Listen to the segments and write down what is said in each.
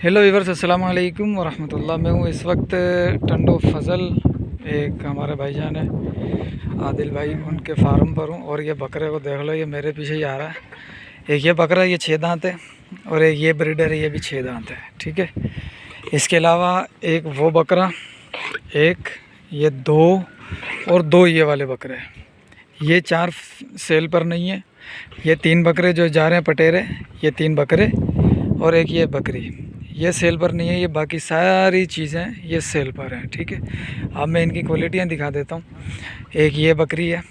Hello viewers, अस्सलाम वालेकुम वरहमतुल्लाह। मैं हूँ इस वक्त टंडो फजल, एक हमारे भाईजान है आदिल भाई, उनके फार्म पर हूँ। और ये बकरे को देख लो, ये मेरे पीछे ही आ रहा है। एक ये बकरा, ये 6 दांत है, और एक ये ब्रीडर है, ये भी 6 दांत है। ठीक है, इसके अलावा एक वो बकरा, एक ये 2 और 2 ये वाले बकरे। ये 4 सेल पर नहीं है। ये 3 बकरे जो जा रहे हैं पटेरे, ये 3 बकरे और एक ये बकरी, ये सेल पर नहीं है। ये बाकी सारी चीज़ें ये सेल पर हैं। ठीक है, अब मैं इनकी क्वालिटियाँ दिखा देता हूँ। एक ये बकरी है,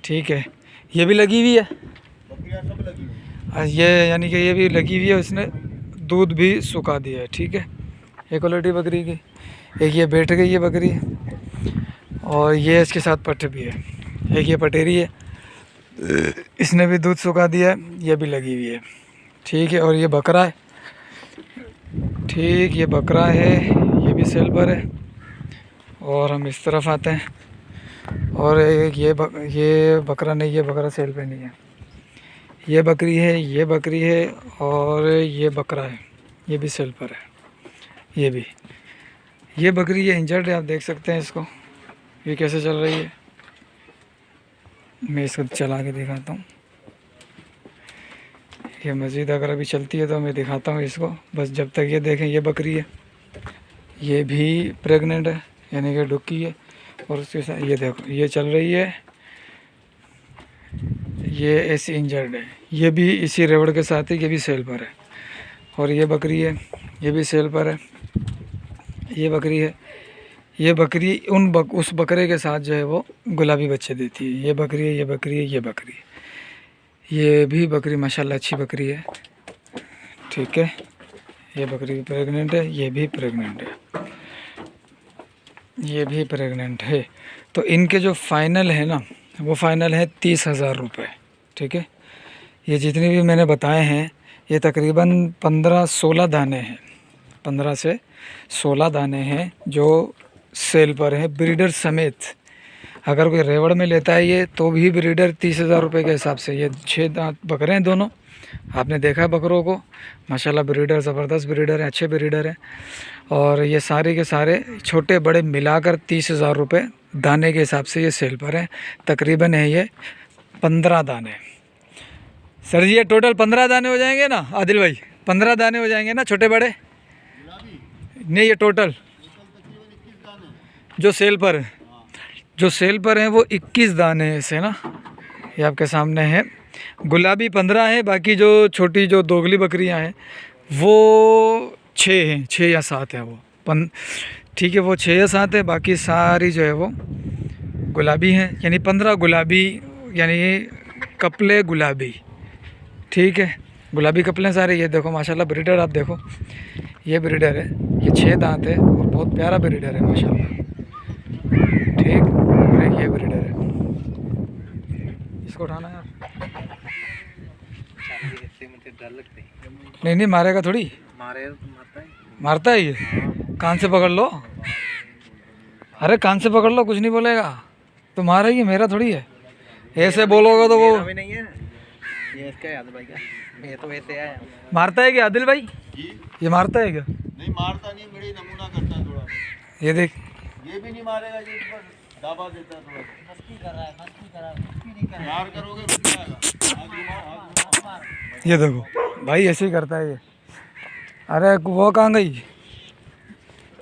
ठीक है, ये भी लगी हुई है। ये यानी कि ये भी लगी हुई है, उसने दूध भी सुखा दिया है। ठीक है, ये क्वालिटी बकरी की। एक ये बैठ गई है बकरी, और ये इसके साथ पट्ठ भी है। एक ये पटेरी है, इसने भी दूध सुखा दिया है, ये भी लगी हुई है। ठीक है, और ये बकरा है, ठीक, ये बकरा है, ये भी सेल पर है। और हम इस तरफ आते हैं, और एक ये बकरा नहीं, ये बकरा सेल पे नहीं है। ये बकरी है, ये बकरी है, और ये बकरा है, ये भी सेल पर है। ये भी, ये बकरी ये इंजर्ड है, आप देख सकते हैं इसको, ये कैसे चल रही है। मैं इसको चला के दिखाता हूँ। ये मज़ीद अगर अभी चलती है तो मैं दिखाता हूँ इसको, बस जब तक ये देखें। ये बकरी है, ये भी प्रेग्नेंट है, यानी कि डुक्की है। और उसके साथ ये देखो, ये चल रही है, ये ऐसी इंजर्ड है। ये भी इसी रेवड़ के साथ ही, ये भी सेल पर है। और ये बकरी है, ये भी सेल पर है। ये बकरी है, ये बकरी उस बकरे के साथ जो है वो गुलाबी बच्चे देती है। ये बकरी है, ये बकरी है, ये बकरी है। ये भी बकरी माशाल्लाह अच्छी बकरी है। ठीक है, ये बकरी भी प्रेग्नेंट है, ये भी प्रेग्नेंट है, ये भी प्रेग्नेंट है। तो इनके जो फाइनल है ना, वो फाइनल है 30,000 रुपये। ठीक है, ये जितनी भी मैंने बताए हैं, ये तकरीबन 15-16 दाने हैं, 15 से 16 दाने हैं जो सेल पर है ब्रीडर समेत। अगर कोई रेवड़ में लेता है ये, तो भी ब्रीडर 30,000 रुपये के हिसाब से। ये 6 दांत बकरे हैं दोनों, आपने देखा है बकरों को, माशाल्लाह ब्रीडर ज़बरदस्त ब्रीडर है, अच्छे ब्रीडर हैं। और ये सारे के सारे छोटे बड़े मिलाकर 30,000 रुपये दाने के हिसाब से ये सेल पर है। तकरीबन है ये 15 दाने। सर जी, ये टोटल 15 दाने हो जाएंगे ना आदिल भाई? 15 दाने हो जाएंगे ना छोटे बड़े? नहीं, ये टोटल जो सेल पर है, जो सेल पर हैं वो 21 दाने हैं इसे ना, ये आपके सामने है। गुलाबी 15 है, बाकी जो छोटी जो दोगली बकरियां हैं वो 6 हैं, 6 या 7 है वो ठीक है, वो 6 या 7 है, बाकी सारी जो है वो गुलाबी हैं। यानी 15 गुलाबी, यानी कपले गुलाबी। ठीक है, गुलाबी कपले सारे। ये देखो माशाल्लाह ब्रीडर, आप देखो, ये ब्रीडर है, ये 6 दांत है और बहुत प्यारा ब्रीडर है माशाल्लाह। ठीक, और एक ये ब्रीडर है, इसको उठाना यार। नहीं नहीं, मारेगा थोड़ी, मारता है ये। कान से पकड़ लो, अरे कान से पकड़ लो, कुछ नहीं बोलेगा। तुम्हारा ही है, मेरा थोड़ी है। ऐसे बोलोगे तो वो नहीं है। ये इसका है आदिल भाई का, ये तो ऐसे है। मारता है क्या आदिल भाई? ये मारता है क्या? नहीं मारता, नहीं, मेरी नमूना करता है थोड़ा। ये देख, ये भी नहीं मारेगा, ये पर दाबा देता है थोड़ा। मस्ती कर रहा है, मस्ती कर रहा है, मस्ती नहीं कर रहा है। प्यार करोगे मिल जाएगा। हाथ घुमाओ, ये देखो भाई, ऐसे ही करता है ये। अरे वो कहाँ गई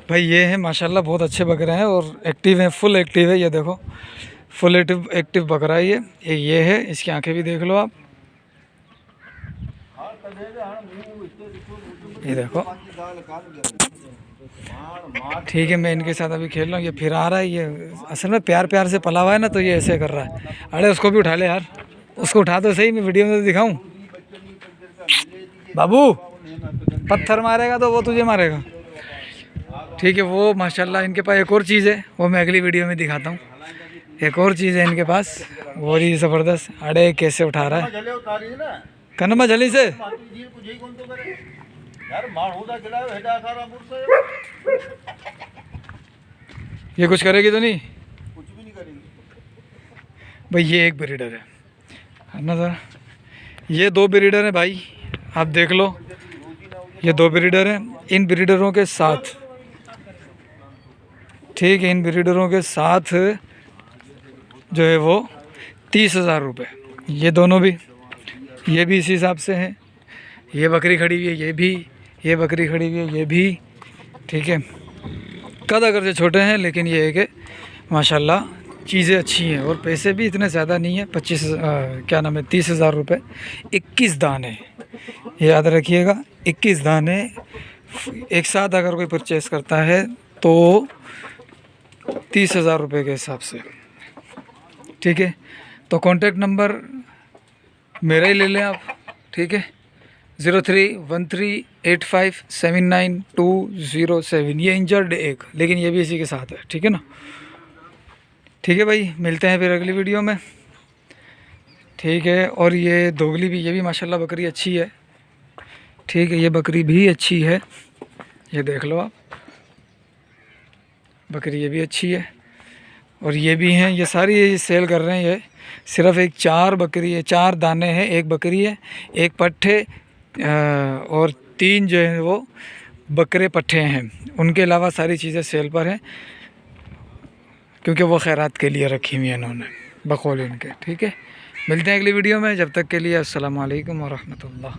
भाई? ये है माशाल्लाह, बहुत अच्छे बकरे हैं और एक्टिव हैं, फुल एक्टिव है। ये देखो, फुल एक्टिव बकरा है ये है। इसकी आंखें भी देख लो आप, ये देखो। ठीक है, मैं इनके साथ अभी खेल रहा हूँ। ये फिर आ रहा है, ये असल में प्यार प्यार से पला हुआ है ना, तो ये ऐसे कर रहा है। अरे उसको भी उठा ले यार, उसको उठा तो सही, मैं वीडियो में तो दिखाऊं। बाबू, पत्थर मारेगा तो वो तुझे मारेगा। ठीक है, वो माशाल्लाह इनके पास एक और चीज़ है, वो मैं अगली वीडियो में दिखाता हूँ। एक और चीज़ है इनके पास, वो ही ज़बरदस्त। अरे कैसे उठा रहा है, कनमा जली से। ये कुछ करेगी तो नहीं? कुछ भी नहीं करेगी भाई। ये एक ब्रीडर है ना सर, ये 2 ब्रीडर है भाई, आप देख लो। ये 2 ब्रीडर हैं। इन ब्रीडरों के साथ, ठीक है, इन ब्रीडरों के साथ जो है वो 30,000 रुपये। ये दोनों भी, ये भी इसी हिसाब से हैं। ये बकरी खड़ी हुई है, ये भी, ये बकरी खड़ी हुई है, ये भी, ठीक है। कद अगर से छोटे हैं, लेकिन ये है कि माशाल्लाह चीज़ें अच्छी हैं और पैसे भी इतने ज़्यादा नहीं है। 30,000 रुपये, 21 दाने, याद रखिएगा, 21 दाने एक साथ अगर कोई परचेस करता है तो 30,000 रुपये के हिसाब से, ठीक है। तो कॉन्टेक्ट नंबर मेरा ही ले लें आप, ठीक है, 03138579 ये इंजर्ड एक, लेकिन ये भी इसी के साथ है, ठीक है ना। ठीक है भाई, मिलते हैं फिर अगली वीडियो में, ठीक है। और ये दोगली भी, ये भी माशाल्लाह बकरी अच्छी है, ठीक है। ये बकरी भी अच्छी है, ये देख लो आप, बकरी ये भी अच्छी है। और ये भी हैं, ये सारी ये सेल कर रहे हैं। ये सिर्फ एक 4 बकरी है, 4 दाने हैं, एक बकरी है, एक पट्ठे और 3 जो है वो बकरे पट्ठे हैं। उनके अलावा सारी चीज़ें सेल पर हैं, क्योंकि वो खैरात के लिए रखी हुई हैं इन्होंने, बकौल इनके, ठीक है। मिलते हैं अगली वीडियो में, जब तक के लिए अस्सलाम वालेकुम व रहमतुल्लाह।